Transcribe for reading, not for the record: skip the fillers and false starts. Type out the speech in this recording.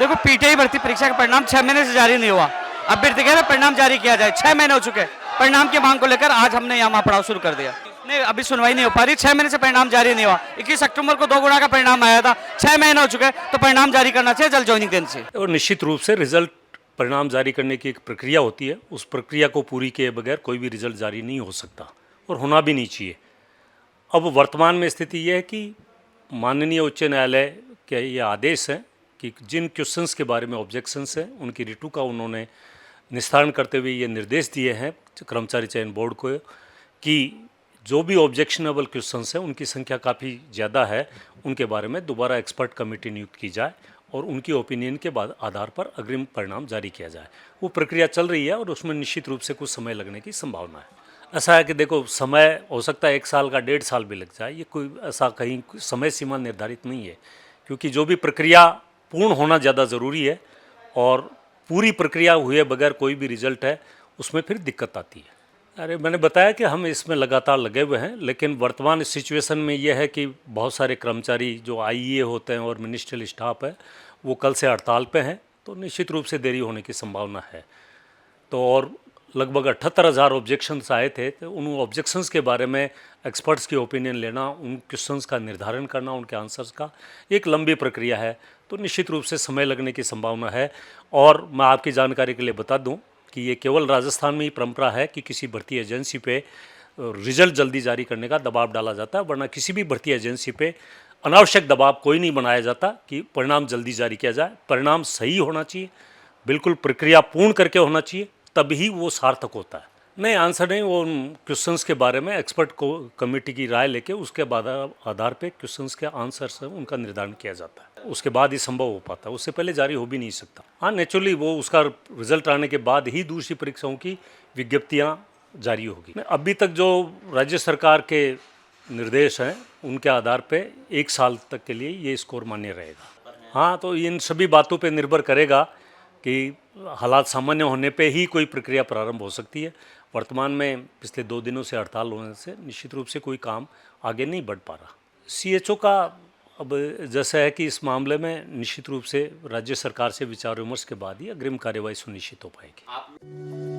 देखो पीटीआई भर्ती परीक्षा का परिणाम 6 महीने से जारी नहीं हुआ। अभ्यर्थी कह रहे परिणाम जारी किया जाए, 6 महीने हो चुके। परिणाम की मांग को लेकर आज हमने यहाँ पड़ाव शुरू कर दिया। नहीं, अभी सुनवाई नहीं हो पा रही, 6 महीने से परिणाम जारी नहीं हुआ। 21 अक्टूबर को 2 गुना का परिणाम आया था, 6 महीने हो चुके, तो परिणाम जारी करना चाहिए जल्द ज्वाइनिंग दिन से। और निश्चित रूप से रिजल्ट परिणाम जारी करने की एक प्रक्रिया होती है, उस प्रक्रिया को पूरी किए बगैर कोई भी रिजल्ट जारी नहीं हो सकता और होना भी नहीं चाहिए। अब वर्तमान में स्थिति यह है कि माननीय उच्च न्यायालय के ये आदेश हैं कि जिन क्वेश्चंस के बारे में ऑब्जेक्शंस हैं उनकी रिटू का उन्होंने निस्तारण करते हुए ये निर्देश दिए हैं कर्मचारी चयन बोर्ड को कि जो भी ऑब्जेक्शनेबल क्वेश्चंस हैं उनकी संख्या काफ़ी ज़्यादा है, उनके बारे में दोबारा एक्सपर्ट कमेटी नियुक्त की जाए और उनकी ओपिनियन के बाद आधार पर अग्रिम परिणाम जारी किया जाए। वो प्रक्रिया चल रही है और उसमें निश्चित रूप से कुछ समय लगने की संभावना है। ऐसा है कि देखो, समय हो सकता है 1 साल का 1.5 साल भी लग जाए, ये कोई ऐसा कहीं समय सीमा निर्धारित नहीं है, क्योंकि जो भी प्रक्रिया पूर्ण होना ज़्यादा ज़रूरी है और पूरी प्रक्रिया हुए बगैर कोई भी रिजल्ट है उसमें फिर दिक्कत आती है। अरे मैंने बताया कि हम इसमें लगातार लगे हुए हैं, लेकिन वर्तमान सिचुएशन में यह है कि बहुत सारे कर्मचारी जो आईईए होते हैं और मिनिस्ट्रियल स्टाफ है वो कल से हड़ताल पे हैं, तो निश्चित रूप से देरी होने की संभावना है। तो और लगभग 78,000 ऑब्जेक्शंस आए थे, तो उन ऑब्जेक्शंस के बारे में एक्सपर्ट्स की ओपिनियन लेना, उन क्वेश्चंस का निर्धारण करना, उनके आंसर्स का एक लंबी प्रक्रिया है, तो निश्चित रूप से समय लगने की संभावना है। और मैं आपकी जानकारी के लिए बता दूं कि ये केवल राजस्थान में ही परंपरा है कि किसी भर्ती एजेंसी पे रिजल्ट जल्दी जारी करने का दबाव डाला जाता है, वरना किसी भी भर्ती एजेंसी पे अनावश्यक दबाव कोई नहीं बनाया जाता कि परिणाम जल्दी जारी किया जाए। परिणाम सही होना चाहिए, बिल्कुल प्रक्रिया पूर्ण करके होना चाहिए, तभी वो सार्थक होता है। नहीं, आंसर नहीं, वो क्वेश्चंस के बारे में एक्सपर्ट को कमेटी की राय लेके उसके बाद आधार पे क्वेश्चंस के आंसर्स हैं उनका निर्धारण किया जाता है, उसके बाद ही संभव हो पाता है, उससे पहले जारी हो भी नहीं सकता। हाँ, नेचुरली वो उसका रिजल्ट आने के बाद ही दूसरी परीक्षाओं की विज्ञप्तियाँ जारी होगी। अभी तक जो राज्य सरकार के निर्देश हैं उनके आधार पर 1 साल तक के लिए ये स्कोर मान्य रहेगा। हाँ, तो इन सभी बातों पर निर्भर करेगा कि हालात सामान्य होने पे ही कोई प्रक्रिया प्रारंभ हो सकती है। वर्तमान में पिछले 2 दिनों से हड़ताल होने से निश्चित रूप से कोई काम आगे नहीं बढ़ पा रहा। सीएचओ का अब जैसा है कि इस मामले में निश्चित रूप से राज्य सरकार से विचार विमर्श के बाद ही अग्रिम कार्यवाही सुनिश्चित हो पाएगी।